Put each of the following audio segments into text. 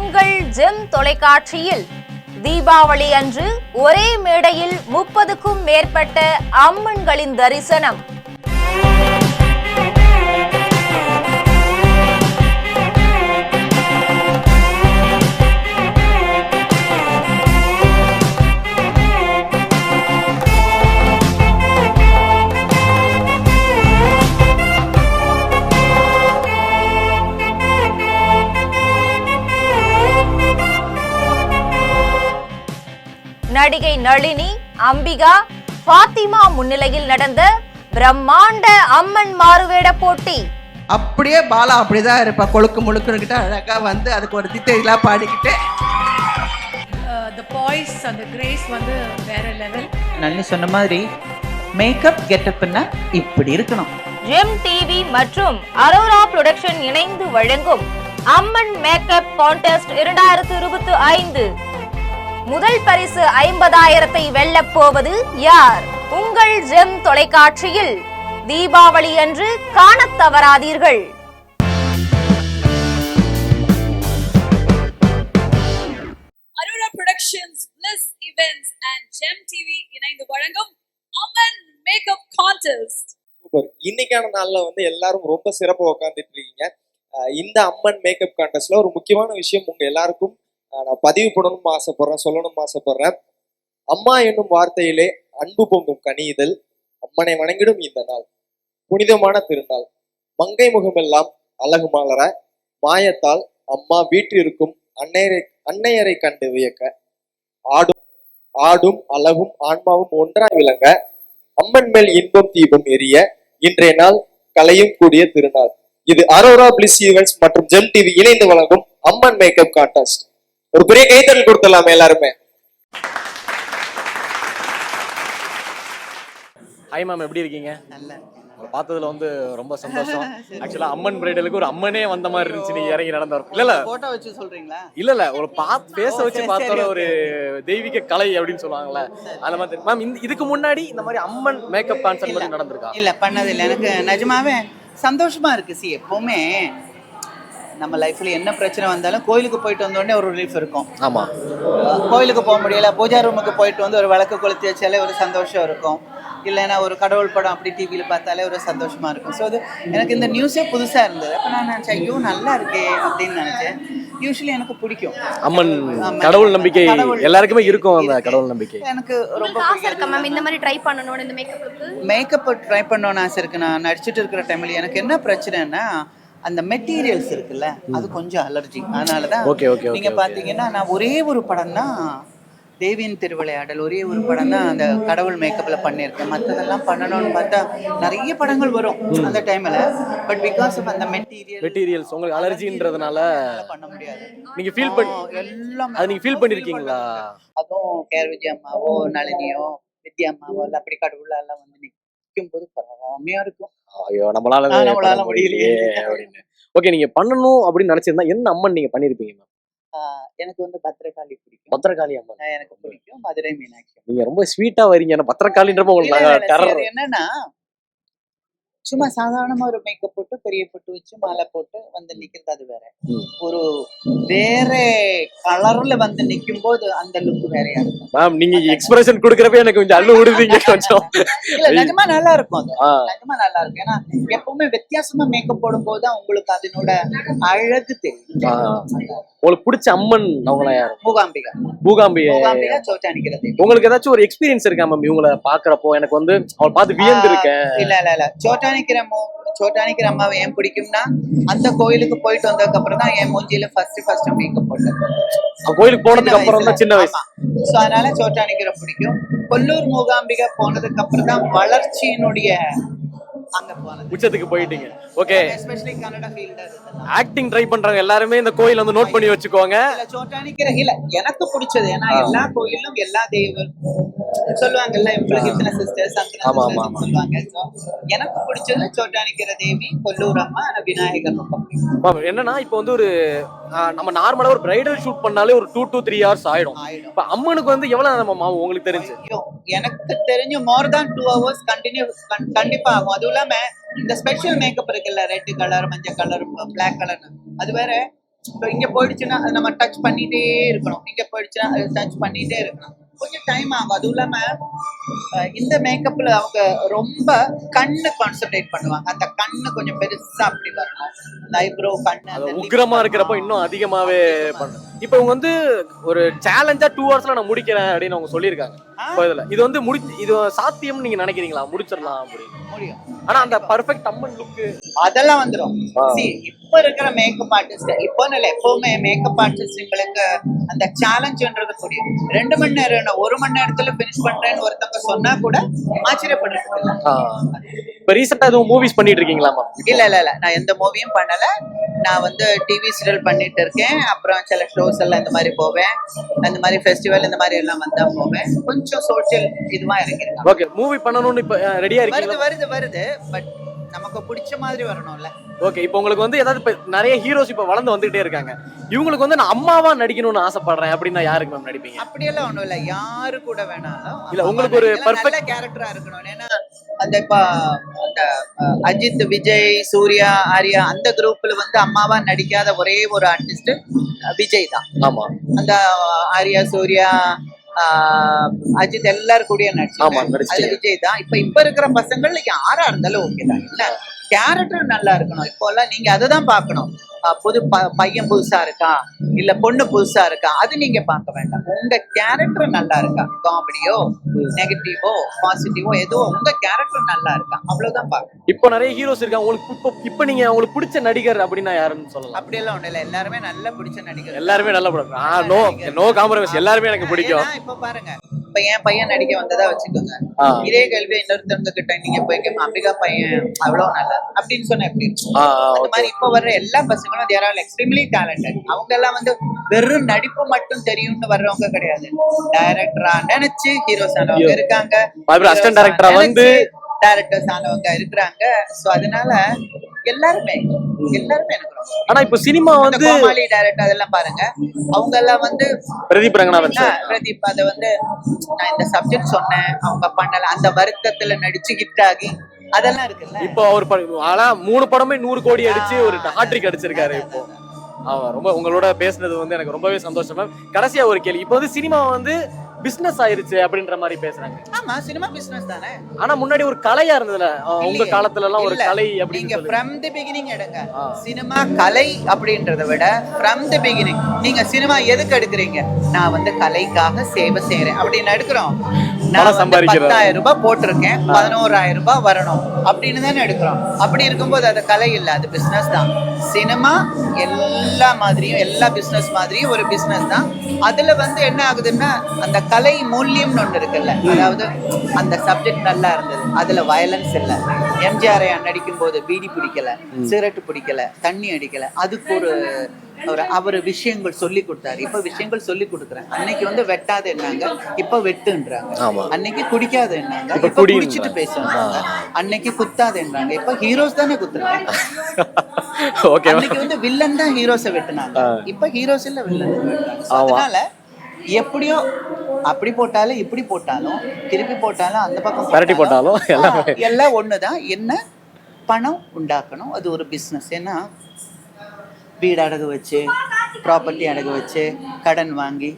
உங்கள் ஜெம் தொலைக்காட்சியில் தீபாவளி அன்று ஒரே மேடையில் 30க்கும் மேற்பட்ட அம்மன்களின் தரிசனம். நடிகை நளினி, அம்பிகா, ஃபாத்திமா முன்னிலையில் நடந்த பிரம்மாண்ட அம்மன் மாறுவேட போட்டி. அப்படியே பாலா அப்படிதான் இருப்பா, கொழுக்கு முழுக்குன்னுகிட்ட அழகா வந்து அதுக்கு ஒரு திட்டையெல்லாம் பாடிக்கிட்டு the voice and the grace வந்து வேற லெவல். நல்லி சொன்ன மாதிரி மேக்கப் கெட்டப்னா இப்படி இருக்கணும். ஜெம் டிவி மற்றும் அரோரா புரொடக்ஷன் இணைந்து வழங்கும் அம்மன் மேக்கப் கான்டெஸ்ட் 2025. முதல் பரிசு 50,000 வெல்லப் போவது யார்? உங்கள் ஜெம் தொலைக்காட்சியில் தீபாவளி அன்று காணத் தவறாதீர்கள். Arora productions, Bliss Events and Gem TV இணைந்து வழங்கும் அம்மன் மேக்கப் கான்டெஸ்ட். சூப்பர். இன்னைக்கான நாள்ல வந்து எல்லாரும் ரொம்ப சிறப்பா உட்காந்துட்டு இருக்கீங்க. இந்த அம்மன் மேக்கப் கான்டெஸ்ட்ல ஒரு முக்கியமான விஷயம் உங்க எல்லாருக்கும் நான் பதிவு பண்ணணும்னு ஆசைப்படுறேன், சொல்லணும்னு ஆசைப்படுறேன். அம்மா என்னும் வார்த்தையிலே அன்பு பொங்கும் கனியுதல், அம்மனை வணங்கிடும் இந்த நாள் புனிதமான திருநாள். மங்கை முகமெல்லாம் அழகு மாலர மாயத்தால் அம்மா வீற்றிருக்கும் அன்னையரை கண்டு வியக்க ஆடும் அழகும் ஆன்மாவும் ஒன்றாய் விளங்க அம்மன் மேல் இன்பம் தீபம் எரிய இன்றைய நாள் கலையும் கூடிய திருநாள். இது அரோரா பிளிஸ் ஈவென்ட்ஸ் மற்றும் ஜெம் டிவி இணைந்து வழங்கும் அம்மன் மேக்கப் கான்டெஸ்ட். ஒரு பெரிய கைத்தறல் கொடுத்துடலாமே எல்லாருமே. ஹாய் மேம், எப்படி இருக்கீங்க? நல்லா பார்த்ததுல வந்து ரொம்ப சந்தோஷம். ஆக்சுவலா அம்மன் பிரைடலுக்கு ஒரு அம்மனே வந்த மாதிரி இருந்துச்சு. நீங்க இறங்கி நடந்தாரு இல்ல போட்டோ வச்சு சொல்றீங்களா? இல்ல ஒரு பேச வச்சு பார்த்தால ஒரு தெய்வீக கலை அப்படின்னு சொல்லுவாங்கல்ல, அந்த மாதிரி. மேம், இதுக்கு முன்னாடி இந்த மாதிரி அம்மன் மேக்கப் கான்செப்ட் மாதிரி நடந்திருக்கா? இல்ல, பண்ணது இல்லை. எனக்கு நிஜமாவே சந்தோஷமா இருக்கு. எப்பவுமே நம்ம லைஃப்ல என்ன பிரச்சனை வந்தாலும் கோயிலுக்கு போயிட்டு வந்தோடனே ஒரு ரிலீஃப் இருக்கும். ஆமா, கோயிலுக்கு போக முடியல, பூஜா ரூமுக்கு போயிட்டு வந்து ஒரு விளக்கு கொளுத்தி வச்சாலே ஒரு சந்தோஷம் இருக்கும். இல்லைன்னா ஒரு கடவுள் படம் அப்படி டிவியில் பார்த்தாலே ஒரு சந்தோஷமா இருக்கும். ஸோ அது எனக்கு இந்த நியூஸே புதுசாக இருந்தது. அப்போ நான் நினச்சேன், ஐயோ நல்லா இருக்கே அப்படின்னு நினச்சேன். யூஸ்வலி எனக்கு பிடிக்கும் அம்மன் கடவுள் நம்பிக்கை, எல்லாருக்குமே இருக்கும் அந்த கடவுள் நம்பிக்கை. எனக்கு ரொம்ப பிடிக்கும். இந்த மாதிரி ட்ரை பண்ணணும், இந்த மேக்கப் ட்ரை பண்ணணும்னு ஆசை இருக்கு. நான் நடிச்சிட்டு இருக்கிற டைம்ல எனக்கு என்ன பிரச்சனைன்னா, அந்த மெட்டீரியல்ஸ் இருக்குல்ல, அது கொஞ்சம் அலர்ஜி. அதனாலதான் நீங்க பாத்தீங்கன்னா நான் ஒரே ஒரு படம் தான், தேவியின் திருவிளையாடல், ஒரே ஒரு படம் தான் அந்த கடவுள் மேக்கப்ல பண்ணியிருக்கேன். மற்றதெல்லாம் பண்ணணும்னு பார்த்தா நிறைய படங்கள் வரும் அந்த டைம்ல. பட் பிகாஸ் ஆஃப் அந்த மெட்டீரியல்ஸ் உங்களுக்கு அலர்ஜின்றதுனால பண்ண முடியாது. நீங்க ஃபீல் பண்ணி எல்லாம் அது நீங்க ஃபீல் பண்ணிருக்கீங்களா? அதுவும் கேர் விஜய் அம்மாவோ நளினியோ வித்யா அம்மாவோ எல்லாம் அப்படி கடவுள எல்லாம் வந்து நிற்கும் போது பரவாமையா இருக்கும். ஐயோ, நம்மளால முடியலையே அப்படின்னு. ஓகே, நீங்க பண்ணணும் அப்படின்னு நினைச்சிருந்தா என்ன அம்மன் நீங்க பண்ணிருப்பீங்க? எனக்கு வந்து பத்திரகாளி பிடிக்கும். பத்திரகாளி அம்மன் எனக்கு பிடிக்கும். மதுரை மீனாட்சி. நீங்க ரொம்ப ஸ்வீட்டா வரீங்க. பத்திரகாளின்றப்ப உங்களுக்கு என்னன்னா, சும்மா சாதாரணமா ஒரு மேக்கப் போட்டு பெரிய பொட்டு வச்சு மாலை போட்டு வந்து நிக்கிறது அது வேற. ஒரு வேற கலர்ல வந்து நிக்கும் போது அந்த லுக் வேறையா இருக்கும். மேம், நீங்க எக்ஸ்பிரஷன் கொடுக்கறப்ப எனக்கு கொஞ்சம் அள்ளு விடுவீங்க கொஞ்சம். இல்ல, நிஜமா நல்லா இருக்கும். அது நிஜமா நல்லா இருக்கும். ஏன்னா எப்பவுமே வித்தியாசமா மேக்கப் போடும்போது உங்களுக்கு அதனோட அழகு தெரியும். உங்களுக்கு பிடிச்ச அம்மன் அவங்கள யாரு? மூகாம்பிகை சோட்டானிக்கிறது. உங்களுக்கு ஏதாச்சும் ஒரு எக்ஸ்பீரியன்ஸ் இருக்கா மேம் இவங்களை பாக்குறப்போ? எனக்கு வந்து அவளை பார்த்து வியந்து இருக்கேன். இல்ல சோட்டானிக்கிற அம்மாவை ஏன் பிடிக்கும்னா, அந்த கோயிலுக்கு போயிட்டு வந்ததுக்கு அப்புறம் தான் என் மூஞ்சியில ஃபர்ஸ்ட் மேக்கப் போட்டேன். கோயிலுக்கு போனதுக்கு அப்புறம் தான் சின்ன வயசு. சோ அதனால சோட்டானிக்கிற பிடிக்கும். கொல்லூர் மூகாம்பிகை போனதுக்கு அப்புறம் தான் வளர்ச்சியினுடைய அங்க போனது உச்சத்துக்கு போயிட்டீங்க. Okay, especially Kannada field. Acting try பண்றாங்க எல்லாருமே இந்த கோயில் வந்து நோட் பண்ணி வச்சுக்கோங்க. சோட்டானிக்கிற இல்ல எனக்கு பிடிச்சது. ஏன்னா எல்லா கோயிலும் எல்லா தெய்வம் சொல்லுவாங்கல்ல, இவங்களுக்கு இத்தனை சிஸ்டர்ஸ் சொல்லுவாங்க. எனக்கு பிடிச்சது சோட்டானிக்கிற தேவி, கொல்லூர் அம்மா, விநாயகர் ரொம்ப பிடிக்கும். என்னன்னா இப்போ வந்து ஒரு நம்ம நார்மலா ஒரு பிரைடல் ஷூட் பண்ணாலே ஒரு 2 to 3 hours ஆயிடும். இப்ப அம்மனுக்கு வந்து எவ்வளவு நம்ம உங்களுக்கு தெரிஞ்சு? எனக்கு தெரிஞ்சு மோர் தான் 2 hours கண்டிப்பா ஆகும். அதுவும் இல்லாம இந்த ஸ்பெஷல் மேக்கப் இருக்குல்ல, ரெட் கலர், மஞ்சள் கலர், பிளாக் கலர், அது வேற இப்போ இங்க போயிடுச்சுன்னா அது நம்ம டச் பண்ணிட்டே இருக்கணும், இங்க போயிடுச்சுன்னா அது டச் பண்ணிட்டே இருக்கணும், கொஞ்சம் டைம் ஆகும். அதுவும் இல்லாம இந்த மேக்கப்ல அவங்க ரொம்ப கண்ணு கான்சென்ட்ரேட் பண்ணுவாங்க. அந்த கண்ணு கொஞ்சம் பெருசா அப்படி வரணும், அந்த ஐப்ரோ கண்ணு அது அந்த உக்கிரமா lips இருக்கிறப்ப வரணும். இன்னும் அதிகமாவே பண்ணு. இப்போ இவங்க வந்து ஒரு சேலஞ்சா 2 ஹவர்ஸ்ல நான் முடிக்கிறேன் அப்படின்னு அவங்க சொல்லியிருக்காங்க. இப்போ இது வந்து இது சாத்தியம் நீங்க நினைக்கிறீங்களா? முடிச்சிடலாம் அப்படின்னு முடியும். ஆனா அந்த பர்ஃபெக்ட் அம்மன் லுக்கு அதெல்லாம் வந்துடும். இப்ப இருக்கிற மேக்கப் ஆர்டிஸ்ட் இப்போன்னு இல்லை, எப்பவுமே மேக்கப் ஆர்டிஸ்டுங்களுக்கு அந்த சேலஞ்சுன்றது புரியும். 2 மணி நேரம் 1 மணி நேரத்துல பினிஷ் பண்றேன்னு ஒருத்தவங்க சொன்னா கூட ஆச்சரியப்படுறது இல்லை. இப்போ ரீசெண்டா எதுவும் மூவிஸ் பண்ணிட்டு இருக்கீங்களாமா? இல்ல நான் எந்த மூவியும் பண்ணல. நான் வந்து டிவி சீரியல் பண்ணிட்டு இருக்கேன். அப்புறம் சில ஷோஸ் எல்லாம் இந்த மாதிரி போவேன், அந்த மாதிரி ஃபெஸ்டிவல் இந்த மாதிரி எல்லாம் வந்தா போவேன். கொஞ்சம் சோஷியல் இதுவா இறங்கிருக்கேன். ஓகே, மூவி பண்ணணும்னு இப்போ ரெடியா இருக்கீங்களா? வருது பட் நமக்கு பிடிச்ச மாதிரி வரணும்ல. ஓகே, இப்போ உங்களுக்கு வந்து ஏதாவது இப்போ நிறைய ஹீரோஸ் இப்போ வளர்ந்து வந்துகிட்டே இருக்காங்க. இவங்களுக்கு வந்து நான் அம்மாவா நடிக்கணும்னு ஆசைப்படுறேன் அப்படின்னா யாருக்கு மேம் நடிப்பீங்க? அப்படியெல்லாம் ஒண்ணும் இல்ல, யாரு கூட வேணாலும் இல்ல, உங்களுக்கு ஒரு நல்ல கேரக்டரா இருக்கணும். ஏன்னா அந்த இப்ப அந்த அஜித், விஜய், சூர்யா, ஆர்யா அந்த குரூப்ல வந்து அம்மாவா நடிக்காத ஒரே ஒரு ஆர்டிஸ்ட் விஜய் தான். ஆமா, அந்த ஆர்யா, சூர்யா, அஜித் எல்லாரும் கூடயும் நடிச்சு அது விஜய் தான். இப்ப இருக்கிற பசங்கள்ல யாரா இருந்தாலும் ஓகே தான். இல்ல கேரக்டர் நல்லா இருக்கணும். இப்போ எல்லாம் நீங்க அததான் பாக்கணும். புது பையன் புதுசா இருக்கா இல்ல பொண்ணு புதுசா இருக்கா அது நீங்க பார்க்க வேண்டாம். உங்க கேரக்டர் நல்லா இருக்கா, காமெடியோ நெகட்டிவோ பாசிட்டிவோ ஏதோ உங்க கேரக்டர் நல்லா இருக்கா, அவ்வளவுதான் பாக்கணும். இப்போ நிறைய ஹீரோஸ் இருக்காங்க. உங்களுக்கு இப்போ நீங்க உங்களுக்கு பிடிச்ச நடிகர் அப்படின்னா யாருன்னு சொல்லலாம்? அப்படியெல்லாம் ஒண்ணு இல்ல, எல்லாருமே நல்லா பிடிச்ச நடிகர். எல்லாருமே நல்லா பிடிக்கும். நோ காம்ப்ரமைஸ், எல்லாருமே எனக்கு பிடிக்கும். இப்ப பாருங்க, இப்ப என் பையன் நடிக்க வந்ததா வச்சுக்கோங்க, இதே கேள்வி இன்னொருத்தவங்க கிட்ட நீங்க போய் அம்பிகா பையன் அவ்வளவு நல்லா அப்படின்னு சொன்ன எப்படி? அந்த மாதிரி இப்ப வர்ற எல்லா பசங்களும் தேர் ஆர் எக்ஸ்ட்ரீம்லி டேலண்டட். அவங்க எல்லாம் வந்து வெறும் நடிப்பு மட்டும் தெரியும்னு வர்றவங்க கிடையாது. டைரக்டரா நினைச்சு ஹீரோஸ் ஆனவங்க இருக்காங்க, அசிஸ்டன்ட் டைரக்டரா வந்து டைரக்டர்ஸ் ஆனவங்க இருக்கிறாங்க. சோ அதனால எல்லாருமே எனக்கு ரொம்ப. ஆனா இப்போ சினிமா வந்து கோமாளி டைரக்டர் அதெல்லாம் பாருங்க, அவங்க எல்லாம் வந்து பிரதீப் ரங்கநாதன் சார், பிரதீப் அதை வந்து நான் இந்த சப்ஜெக்ட் சொன்னேன் அவங்க பண்ணல, அந்த வருத்தத்துல நடிச்சு ஹிட் ஆகி அதெல்லாம் இருக்குல்ல. இப்போ அவர் ஆனா 3 படமே 100 கோடி அடிச்சு ஒரு ஹாட்ரிக் அடிச்சிருக்காரு. இப்போ ரொம்ப உங்களோட பேசுனது வந்து எனக்கு ரொம்பவே சந்தோஷம் மேம். கடைசியா ஒரு கேள்வி, இப்போ வந்து சினிமா வந்து பிசினஸ் ஆயிருச்சு அப்படின்ற மாதிரி பேசுறாங்க. ஆமா, சினிமா பிசினஸ் தானே. ஆனா முன்னாடி ஒரு கலையா இருந்ததுல, உங்க காலத்துல எல்லாம் ஒரு கலை நீங்க from the beginning எடுங்க. சினிமா கலை அப்படின்றத விட from the beginning நீங்க சினிமா எதுக்கு எடுக்கிறீங்க? நான் வந்து கலைக்காக சேவை செய்யறேன் அப்படின்னு எடுக்கிறோம். நான் 10,000 ரூபாய் போட்டிருக்கேன், 11,000 ரூபாய் வரணும் அப்படின்னு தானே எடுக்கிறோம். அப்படி இருக்கும்போது அது கலை இல்ல, அது பிசினஸ் தான். சினிமா எல்லா மாதிரியும் எல்லா பிசினஸ் மாதிரியும் ஒரு பிசினஸ் தான். அதுல வந்து என்ன ஆகுதுன்னா அந்த கலை மூல்யம்னு ஒண்ணு இருக்குல்ல, அதாவது அந்த சப்ஜெக்ட் நல்லா இருந்தது, அதுல வயலன்ஸ் இல்ல. எம்ஜிஆர் நடிக்கும் போது பீடி பிடிக்கல, சிகரெட் பிடிக்கல, தண்ணி அடிக்கல, அதுக்கு அவர் விஷயங்கள் சொல்லி கொடுத்தாரு. இப்ப விஷயங்கள் சொல்லி கொடுக்குறேன். அன்னைக்கு வந்து வெட்டாத என்னாங்க, இப்ப வெட்டுன்றாங்க. அன்னைக்கு குடிக்காத என்னாங்க, இப்ப குடிச்சிட்டு பேசுறாங்க. அன்னைக்கு குத்தாத என்னாங்க, இப்ப ஹீரோஸ் தானே குத்துறாங்க. அன்னைக்கு வந்து வில்லன் தான் ஹீரோஸை வெட்டுனாங்க, இப்ப ஹீரோஸ் இல்ல வில்லன் வெட்டுறாங்க. அதனால எப்படியோ அப்படி போட்டாலும் இப்படி போட்டாலும் திருப்பி போட்டாலும் அந்த பக்கம் பரட்டி போட்டாலும் எல்லாம் ஒண்ணுதான். என்ன பணம் உண்டாக்கணும், அது ஒரு பிசினஸ். ஏன்னா வீடு அடகு வச்சு, ப்ராப்பர்ட்டி அடகு வச்சு, கடன் வாங்கி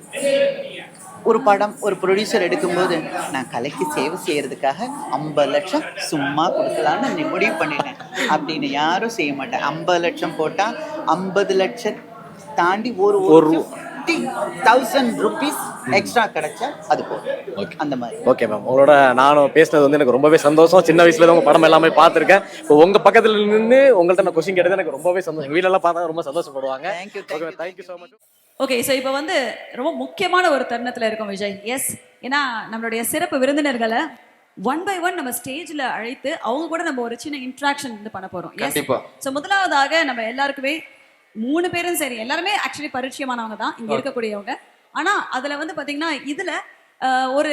ஒரு படம் ஒரு ப்ரொடியூசர் எடுக்கும்போது நான் கலைக்கு சேவை செய்யறதுக்காக 50 லட்சம் சும்மா கொடுக்கலான்னு நீ முடிவு பண்ணிட்டேன் அப்படின்னு யாரும் செய்ய மாட்டேன். 50 லட்சம் போட்டா 50 லட்சம் தாண்டி ஒரு 50,000 rupees எக்ஸ்ட்ரா கிடைச்சா அது போதும். அந்த மாதிரி. ஓகே மேம், உங்களோட நானும் பேசினது வந்து எனக்கு ரொம்பவே சந்தோஷம். சின்ன வயசுல உங்க படம் எல்லாமே பார்த்துருக்கேன். இப்போ உங்க பக்கத்துல நின்று உங்கள்ட்ட நான் கொஸ்டின் கேட்டது எனக்கு ரொம்பவே சந்தோஷம். எங்க வீட்டுல எல்லாம் பார்த்தா ரொம்ப சந்தோஷப்படுவாங்க. Thank you so much. Okay, so இப்போ வந்து ரொம்ப முக்கியமான ஒரு தருணத்தில் இருக்கும் விஜய். எஸ், ஏன்னா நம்மளுடைய சிறப்பு விருந்தினர்களை 1 by 1 நம்ம ஸ்டேஜில் அழைத்து அவங்க கூட நம்ம ஒரு சின்ன இன்ட்ராக்ஷன் வந்து பண்ண போகிறோம். எஸ், ஸோ முதலாவதாக நம்ம எல்லாருக்குமே 3 பேரும் சரி எல்லாருமே ஆக்சுவலி பரிச்சயமானவங்க தான் இங்கே இருக்கக்கூடியவங்க. ஆனால் அதில் வந்து பார்த்தீங்கன்னா இதில் ஒரு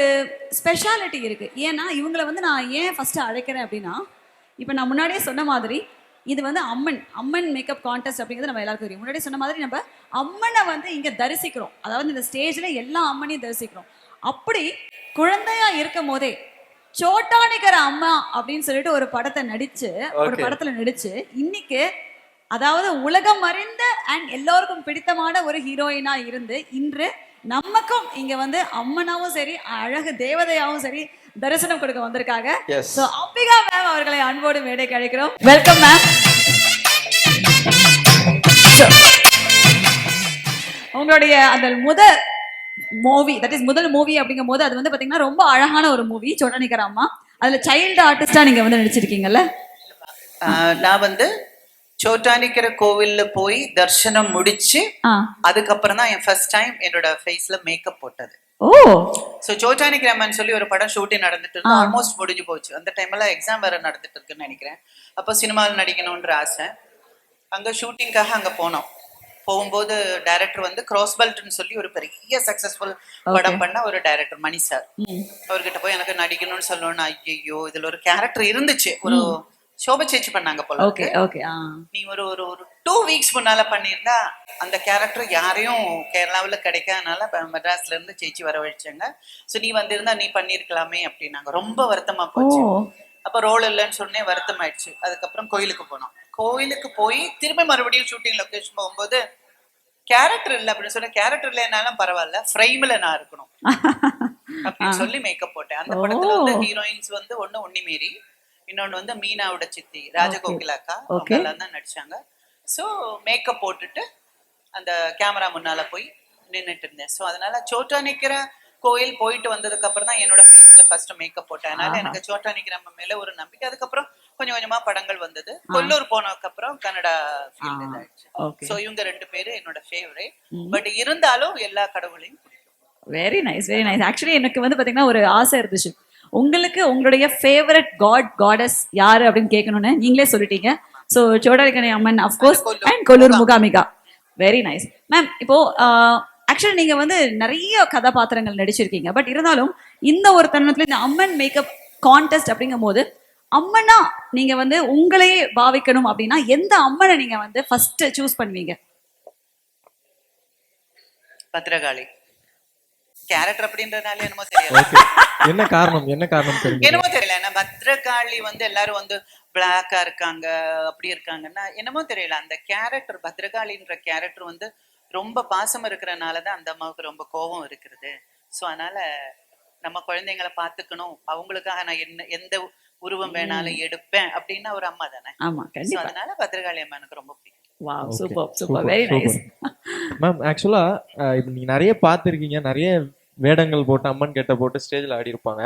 ஸ்பெஷாலிட்டி இருக்குது. ஏன்னா இவங்களை வந்து நான் ஏன் ஃபஸ்ட்டு அழைக்கிறேன் அப்படின்னா, இப்போ நான் முன்னாடியே சொன்ன மாதிரி இது வந்து அம்மன் மேக்கப் கான்டெஸ்ட் அப்படிங்கிறது நம்ம எல்லாருக்கும் தெரியும். முன்னாடி சொன்ன மாதிரி நம்ம அம்மனை வந்து இங்கே தரிசிக்கிறோம், அதாவது இந்த ஸ்டேஜில் எல்லா அம்மனையும் தரிசிக்கிறோம். அப்படி குழந்தையா இருக்கும் போதே சோட்டானிக்கிற அம்மா அப்படின்னு சொல்லிட்டு ஒரு படத்துல நடிச்சு இன்னைக்கு அதாவது உலகம் அறிந்த அண்ட் எல்லோருக்கும் பிடித்தமான ஒரு ஹீரோயினா இருந்து இன்று நமக்கும் இங்க வந்து அம்மனாவும் சரி அழகு தேவதையாவும் சரி தரிசனம் கொடுக்க வந்திருக்காங்க. சோ அம்பிகா மேம் அவர்களை அன்போடு மேடைக்கு அழைக்கிறோம். Welcome ma'am. உங்களுடைய அந்த முதல் மூவி அப்படிங்கும் போது அது வந்து பாத்தீங்கன்னா ரொம்ப அழகான ஒரு மூவி சோட்டானிக்கர் அம்மா. அதுல சைல்டு ஆர்டிஸ்டா நீங்க வந்து நடிச்சிருக்கீங்கல்ல? நான் வந்து சோட்டானிக்கிற கோவில்ல போய் தரிசனம் முடிச்சு அதுக்கப்புறம் தான் என் ஃபர்ஸ்ட் டைம் என்னோட ஃபேஸ்ல மேக்கப் போட்டது. ஓ. சோ சோட்டானிக்கிற அம்மன் சொல்லி ஒரு படம் ஷூட்டிங் நடந்துட்டு இருக்கு, ஆல்மோஸ்ட் முடிஞ்சு போச்சு. அந்த டைம்ல எக்ஸாம் வேற நடந்துட்டு இருக்குன்னு நினைக்கிறேன். அப்போ சினிமாவில் நடிக்கணும்ன்ற ஆசை. அங்க ஷூட்டிங்காக அங்க போகும்போது டைரக்டர் வந்து கிராஸ் பெல்ட்னு சொல்லி ஒரு பெரிய சக்சஸ்ஃபுல் படம் பண்ண ஒரு டைரக்டர் மணி சார். அவர்கிட்ட போய் எனக்கு நடிக்கணும்னு சொல்லணும்னு, ஐயோ இதுல ஒரு கேரக்டர் இருந்துச்சு, ஒரு சோபா சேச்சி பண்ணாங்க போல. நீ ஒரு ஒரு ஒரு 2 வீக்ஸ் முன்னால பண்ணியிருந்தா அந்த கேரக்டர் யாரையும் கேரளாவில் கிடைக்காதனால மெட்ராஸ்ல இருந்து சேச்சி வரவழைச்சாங்க. ஸோ நீ வந்திருந்தா நீ பண்ணிருக்கலாமே அப்படின்னாங்க. ரொம்ப வருத்தமா போச்சு. அப்ப ரோல் இல்லைன்னு சொன்னே வருத்தம் ஆயிடுச்சு. அதுக்கப்புறம் கோயிலுக்கு போனோம். கோயிலுக்கு போய் திரும்ப மறுபடியும் ஷூட்டிங் லொகேஷன் போகும்போது கேரக்டர் இல்லை அப்படின்னு சொன்ன, கேரக்டர் இல்லைனாலும் பரவாயில்ல, ஃப்ரேம்ல நான் இருக்கணும் அப்படின்னு சொல்லி மேக்கப் போட்டேன். அந்த படத்துல வந்து ஹீரோயின்ஸ் வந்து ஒண்ணு உன்னிமேரி, இன்னொன்னு வந்து மீனாவோட சித்தி ராஜகோகிலாக்கா, அவங்க எல்லாம் தான் நடிச்சாங்க. ஸோ மேக்கப் போட்டுட்டு அந்த கேமரா முன்னால போய் நின்றுட்டு இருந்தேன். ஸோ அதனால சோட்டானிக்கிற கோயில் போயிட்டு வந்ததுக்கு அப்புறம் தான் என்னோட ஃபேஸ்ல ஃபர்ஸ்ட் மேக்கப் போட்டேன். அதனால எனக்கு சோட்டானிக்கிற மேல ஒரு நம்பிக்கை. அதுக்கப்புறம் கொஞ்சம் கொஞ்சமா படங்கள் வந்தது. கொல்லூர் போனதுக்கு அப்புறம் கன்னடா ஃபீல்ட் இதாயிடுச்சு. ஸோ இவங்க 2 பேரு என்னோட ஃபேவரேட். பட் இருந்தாலும் எல்லா கடவுளையும் பிடிக்கும். Very nice, very nice. Actually எனக்கு வந்து பாத்தீங்கன்னா ஒரு ஆசை இருந்துச்சு, உங்களுக்கு உங்களுடைய ஃபேவரட் காடஸ் யாரு அப்படின்னு கேட்கணும்னு நீங்களே சொல்லிட்டீங்க. So Chottanikkara Amman of course and Kollur Mookambika. Very nice ma'am. இப்போ ஆக்சுவலி நீங்க வந்து நிறைய கதாபாத்திரங்கள் நடிச்சிருக்கீங்க. பட் இருந்தாலும் இந்த ஒரு தருணத்துல இந்த அம்மன் மேக்கப் கான்டெஸ்ட் அப்படிங்கும் போது அம்மனா நீங்க வந்து உங்களையே பாவிக்கணும் அப்படின்னா எந்த அம்மனை நீங்க வந்து ஃபர்ஸ்ட் சூஸ் பண்ணுவீங்க? பத்ரகாளி கேரக்டர் அப்படின்றதுனால என்னமோ தெரியல. என்ன காரணம் தெரியும் என்னமோ தெரியல. ஏன்னா பத்ரகாளி வந்து எல்லாரும் வந்து பிளாக்கா இருக்காங்க, அப்படி இருக்காங்கன்னா என்னமோ தெரியல. அந்த கேரக்டர் பத்ரகாளின்ற கேரக்டர் வந்து ரொம்ப பாசம் இருக்கிறனாலதான் அந்த அம்மாவுக்கு ரொம்ப கோபம் இருக்கிறது. ஸோ அதனால நம்ம குழந்தைங்களை பார்த்துக்கணும், அவங்களுக்காக நான் எந்த உருவம் வேணாலும் எடுப்பேன் அப்படின்னா ஒரு அம்மா தானே. அதனால பத்ரகாளி அம்மா எனக்கு ரொம்ப பிடிக்கும். Wow, super super, very nice ma'am. ஆக்சுவலா இப்போ நீங்க நிறைய பார்த்துருக்கீங்க, நிறைய வேடங்கள் போட்டு அம்மன் கெட்ட போட்டு ஸ்டேஜ்ல ஆடி இருப்பாங்க.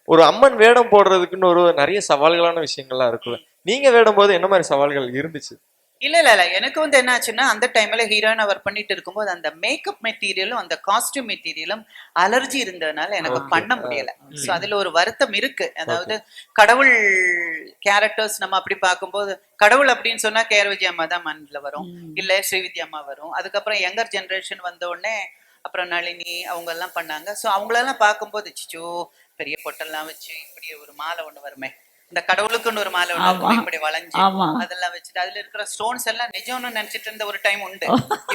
ஒரு அம்மன் வேடம் போடுறதுக்குன்னு ஒரு நிறைய சவால்களான விஷயங்கள்லாம் இருக்குல்ல, நீங்க வேடும் போது என்ன மாதிரி சவால்கள் இருந்துச்சு? இல்ல எனக்கு வந்து என்ன ஆச்சுன்னா, அந்த டைம்ல ஹீரோயினா ஒர்க் பண்ணிட்டு இருக்கும்போது அந்த மேக்கப் மெட்டீரியலும் அந்த காஸ்டியூம் மெட்டீரியலும் அலர்ஜி இருந்ததுனால எனக்கு பண்ண முடியல. ஸோ அதுல ஒரு வருத்தம் இருக்கு. அதாவது கடவுள் கேரக்டர்ஸ் நம்ம அப்படி பார்க்கும்போது, கடவுள் அப்படின்னு சொன்னா கேஆர் விஜய் அம்மா தான் மனதில் வரும், இல்ல ஸ்ரீவித்யா அம்மா வரும். அதுக்கப்புறம் யங்கர் ஜெனரேஷன் வந்த உடனே அப்புறம் நளினி அவங்க எல்லாம் பண்ணாங்க. ஸோ அவங்களெல்லாம் பார்க்கும்போது சிச்சோ பெரிய பொட்டெல்லாம் வச்சு இப்படி ஒரு மாலை ஒண்ணு வருமே, இந்த கடவுளுக்குன்னு ஒரு மாலை ஒண்ணு இப்படி வளைஞ்சு அதெல்லாம் வச்சுட்டு அதுல இருக்கிற ஸ்டோன்ஸ் எல்லாம் நிஜம்னு நினைச்சிட்டு இருந்த ஒரு டைம் உண்டு.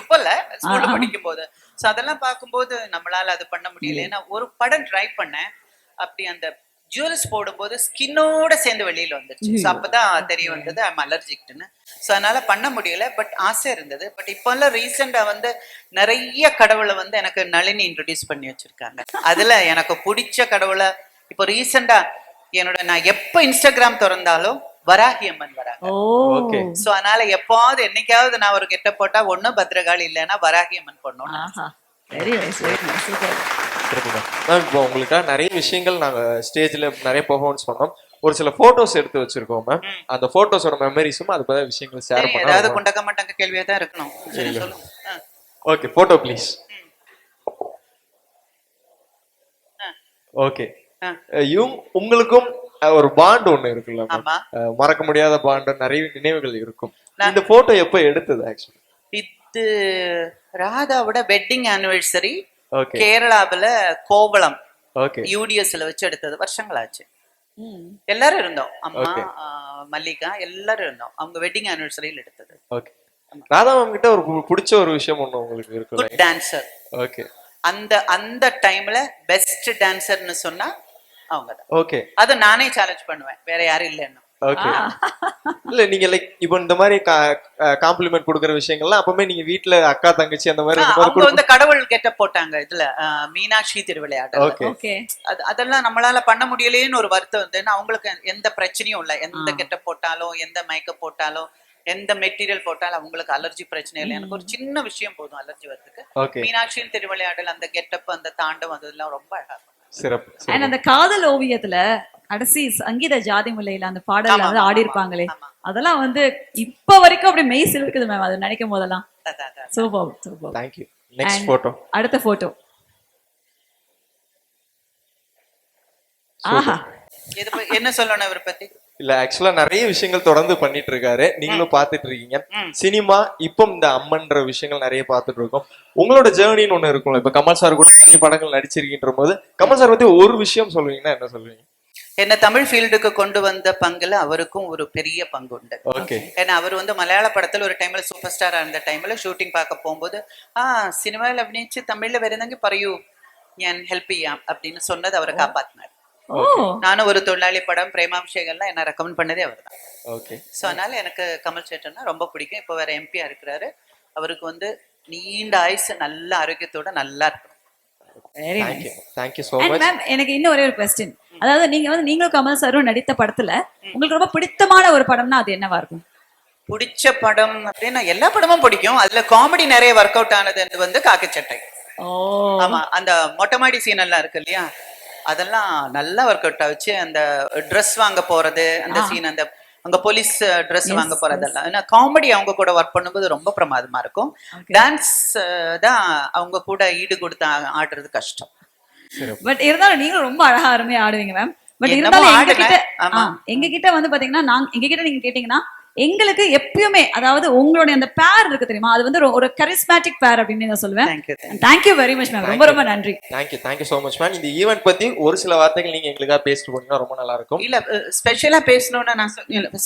இப்ப இல்ல, ஸ்கூல்ல படிக்கும் போது. ஸோ அதெல்லாம் பார்க்கும்போது நம்மளால அது பண்ண முடியல. ஏன்னா ஒரு படம் ட்ரை பண்ணேன், அப்படி அந்த ஜுவல்ஸ் போடும்போது ஸ்கின்னோட சேர்ந்து வெளியில வந்துருச்சு. ஸோ அப்பதான் தெரிய வந்தது ஐம் அலர்ஜிக்னு. ஸோ அதனால பண்ண முடியல. பட் ஆசை இருந்தது. பட் இப்போ எல்லாம் ரீசெண்டா வந்து நிறைய கடவுளை வந்து எனக்கு நளினி இன்ட்ரடியூஸ் பண்ணி வச்சிருக்காங்க. அதுல எனக்கு பிடிச்ச கடவுளை இப்போ ரீசெண்டா என்னோட நான் எப்ப இன்ஸ்டாகிராம் திறந்தாலும் வராகி அம்மன் வராங்க. சோ அதனால எப்பாவது என்னைக்காவது நான் ஒரு கெட்ட போட்டா ஒண்ணு பத்ரகாளி இல்லைன்னா வராகி அம்மன் பண்ணணும். இப்போ உங்களுக்காக நிறைய விஷயங்கள் நாங்க ஸ்டேஜ்ல நிறைய பெர்ஃபார்மன்ஸ் பண்ணோம். ஒரு சில போட்டோஸ் எடுத்து வச்சிருக்கோம் மேம். அந்த போட்டோஸோட மெமரிஸும் அது பத்தி விஷயங்கள் ஷேர் பண்ணலாம். அதாவது குண்டக்க மாட்டங்க கேள்வியா தான் இருக்கணும். சரி சொல்லுங்க. Okay, photo please. ஓகே, உங்களுக்கும் ஒரு பாண்ட் ஒண்ணு இருக்குல்ல, மறக்க முடியாத பாண்ட், நிறைய நினைவுகள் இருக்கும். இந்த போட்டோ எப்ப எடுத்தது? ஆக்சுவலி இது ராதாவோட வெட்டிங் ஆனிவர்சரி கேரளாவுல கோவளம் யூடிஎஸ்ல வச்சு எடுத்தது. வருஷங்களாச்சு. எல்லாரும் இருந்தோம், அம்மா மல்லிகா எல்லாரும் இருந்தோம். அவங்க வெட்டிங் ஆனிவர்சரியில எடுத்தது. ஓகே. ராதா மேம் கிட்ட ஒரு பிடிச்ச ஒரு விஷயம் ஒண்ணு உங்களுக்கு இருக்கு, குட் டான்சர். ஓகே. அந்த டைம்ல பெஸ்ட் டான்சர்னு சொன்னா அவங்க தான். ஓகே. அத நானே சேலஞ்ச் பண்ணுவேன், வேற யாரும் இல்லைன்னு. ஓகே. இல்ல நீங்க லைக் இப்போ இந்த மாதிரி காம்ப்ளிமெண்ட் கொடுக்குற விஷயங்கள்லாம் அப்பவுமே நீங்க வீட்ல அக்கா தங்கச்சி அந்த மாதிரி அவங்க வந்து கடவுள் கெட்டப் போட்டாங்க இதுல மீனாட்சி திருவிளையாடல். ஓகே. ஓகே. அதெல்லாம் நம்மளால பண்ண முடியலையேன்னு ஒரு வருத்தம் வந்து அவங்களுக்கு எந்த பிரச்சனையும் இல்லை. எந்த கெட்டப் போட்டாலும் எந்த மேக்கப் போட்டாலும் எந்த மெட்டீரியல் போட்டாலும் அவங்களுக்கு அலர்ஜி பிரச்சனை இல்லை. எனக்கு ஒரு சின்ன விஷயம் போதும் அலர்ஜி வரதுக்கு. ஓகே. மீனாட்சியின் திருவிளையாடல் அந்த கெட்டப் அந்த தாண்டம் அதெல்லாம் ரொம்ப அழகா இருக்கும். சிறப்பு. அண்ட் அந்த காதல் ஓவியத்துல கடைசி சங்கீத ஜாதி முல்லையில அந்த பாடல் வந்து ஆடி இருப்பாங்களே, அதெல்லாம் வந்து இப்ப வரைக்கும் அப்படியே மெய் சிலிர்க்குது மேம் அது நினைக்கும் போதெல்லாம். Super super. Thank you. Next photo. அடுத்த போட்டோ. ஆஹா, என்ன சொல்லணும் இவரை பத்தி? இல்ல ஆக்சுவலா நிறைய விஷயங்கள் தொடர்ந்து பண்ணிட்டு இருக்காரு. நீங்களும் பாத்துட்டு இருக்கீங்க. சினிமா இப்போ இந்த அம்மன்ற விஷயங்கள் நிறைய பாத்துட்டு இருக்கோம். உங்களோட ஜேர்னின்னு ஒண்ணு இருக்கும்ல. இப்ப கமல் சார் கூட நிறைய படங்கள் நடிச்சிருக்கின்ற போது கமல் சார் பத்தி ஒரு விஷயம் சொல்லுவீங்கன்னா என்ன சொல்லுவீங்க? என்ன தமிழ் ஃபீல்டுக்கு கொண்டு வந்த பங்குல அவருக்கும் ஒரு பெரிய பங்கு உண்டு. ஓகே. ஏன்னா அவர் வந்து மலையாள படத்துல ஒரு டைம்ல சூப்பர் ஸ்டாரா இருந்த டைம்ல ஷூட்டிங் பார்க்க போகும்போது சினிமாவில் அഭിനയിച്ച് தமிழ்ல வேறெந்தெங்க പറയൂ ഞാൻ ஹெல்ப் ചെയ്യാം அப்படின்னு சொன்னது அவரை காப்பாத்தினார். நானும் ஒரு தொழிலாளி படம் பிரேமாபிஷேகம்லாம் என்ன ரெக்கமெண்ட் பண்ணதே அவர் தான். ஓகே. ஸோ அதனால எனக்கு கமல் சேட்டன்னா ரொம்ப பிடிக்கும். இப்போ வேற எம்பியா இருக்கிறாரு. அவருக்கு வந்து நீண்ட ஆயுசு நல்ல ஆரோக்கியத்தோட நல்லா இருக்கும். Very nice. Thank you so and much. Ma'am எனக்கு இன்னும் ஒரே ஒரு क्वेश्चन. அதாவது நீங்க வந்து நீங்களும் கமல் சாரும் நடித்த படத்துல உங்களுக்கு ரொம்ப பிடித்தமான ஒரு படம்னா அது என்னவா இருக்கும்? பிடிச்ச படம் அப்படின்னா எல்லா படமும் பிடிக்கும். அதுல காமெடி நிறைய ஒர்க் அவுட் ஆனது வந்து காக்கிச்சட்டை. ஆமா, அந்த மொட்டைமாடி சீன் எல்லாம் இருக்கு இல்லையா, அதெல்லாம் நல்லா ஒர்க் அவுட் ஆச்சு. அந்த ட்ரெஸ் வாங்க போறது அந்த சீன், அந்த அங்க போலீஸ் ட்ரெஸ் வாங்க போறதெல்லாம் ஏன்னா காமெடி அவங்க கூட ஒர்க் பண்ணும்போது ரொம்ப பிரமாதமா இருக்கும். டான்ஸ் தான் அவங்க கூட ஈடு கொடுத்து ஆடுறது கஷ்டம். பட் இருந்தாலும் நீங்க ரொம்ப அழகா அருமையா ஆடுவீங்க மேம். பட் இருந்தாலும் எங்க கிட்ட வந்து பாத்தீங்கன்னா எங்க கிட்ட நீங்க கேட்டீங்கன்னா எங்களுக்கு எப்பயுமே அதாவது உங்களுடைய அந்த பேர் இருக்கு தெரியுமா, அது வந்து ஒரு கரிஸ்மேட்டிக் பேர் அப்படின்னு நான் சொல்லுவேன். Thank you very much ma'am. ரொம்ப ரொம்ப நன்றி. Thank you so much ma'am. இந்த ஈவென்ட் பத்தி ஒரு சில வார்த்தைகள் நீங்க எங்களுக்காக பேசிட்டு போனீங்கன்னா ரொம்ப நல்லா இருக்கும். இல்ல ஸ்பெஷலா பேசணும்னா நான்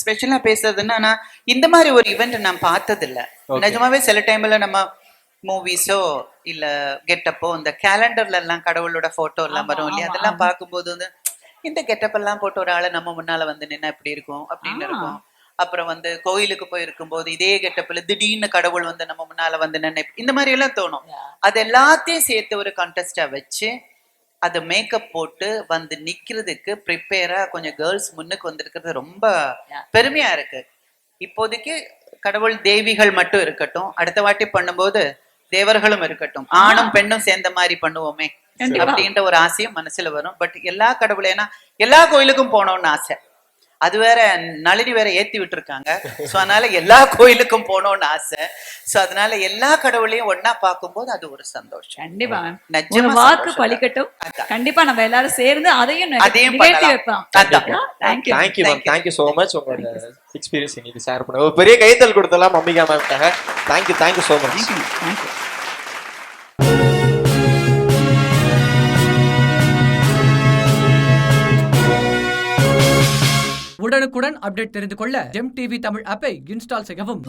ஸ்பெஷலா பேசுறதுன்னா நான் இந்த மாதிரி ஒரு ஈவெண்ட் நான் பார்த்தது இல்ல. நிஜமாவே சில டைம்ல நம்ம மூவிஸோ இல்ல கெட்டப்போ இந்த கேலண்டர்ல எல்லாம் கடவுளோட போட்டோ எல்லாம் வரும் இல்லையா, அதெல்லாம் பார்க்கும்போது வந்து இந்த கெட்டப் எல்லாம் போட்டு ஒரு ஆளை நம்ம முன்னால வந்து நின்னா எப்படி இருக்கும் அப்படின்னு இருக்கும். அப்புறம் வந்து கோயிலுக்கு போயிருக்கும் போது இதே கெட்டப்ல திடீர்னு கடவுள் வந்து நம்ம முன்னால வந்து நினை இந்த மாதிரி எல்லாம் தோணும். அது எல்லாத்தையும் சேர்த்து ஒரு கண்டெஸ்டா வச்சு அதை மேக்கப் போட்டு வந்து நிக்கிறதுக்கு ப்ரிப்பேரா கொஞ்சம் கேர்ள்ஸ் முன்னுக்கு வந்திருக்கிறது ரொம்ப பெருமையா இருக்கு. இப்போதைக்கு கடவுள் தேவிகள் மட்டும் இருக்கட்டும், அடுத்த வாட்டி பண்ணும்போது தேவர்களும் இருக்கட்டும், ஆணும் பெண்ணும் சேர்ந்த மாதிரி பண்ணுவோமே அப்படின்ற ஒரு ஆசையும் மனசுல வரும். பட் எல்லா கடவுளேனா எல்லா கோயிலுக்கும் போனோம்னு ஆசை. அது வேற நளினி வேற ஏத்தி விட்டுருக்காங்க. சோ அதனால எல்லா கோயிலுக்கும் போனோம்னு ஆசை. சோ அதனால எல்லா கடவுளையும் ஒன்னா பார்க்கும்போது அது ஒரு சந்தோஷம். கண்டிப்பா நிஜமா வாக்கு பலிக்கட்டும். கண்டிப்பா நம்ம எல்லாரும் சேர்ந்து அதையும் வைப்போம். Thank you ma'am. Thank you so much. உங்களோட எக்ஸ்பீரியன்ஸ் இன்னைக்கு ஷேர் பண்ண ஒரு பெரிய கைத்தல் கொடுத்தலாம் அம்பிகா மேம்காக. Thank you so much. தேங்க்யூ. உடனுக்குடன் அப்டேட் தெரிந்து கொள்ள ஜெம் டிவி தமிழ் ஆப்பை இன்ஸ்டால் செய்யவும்.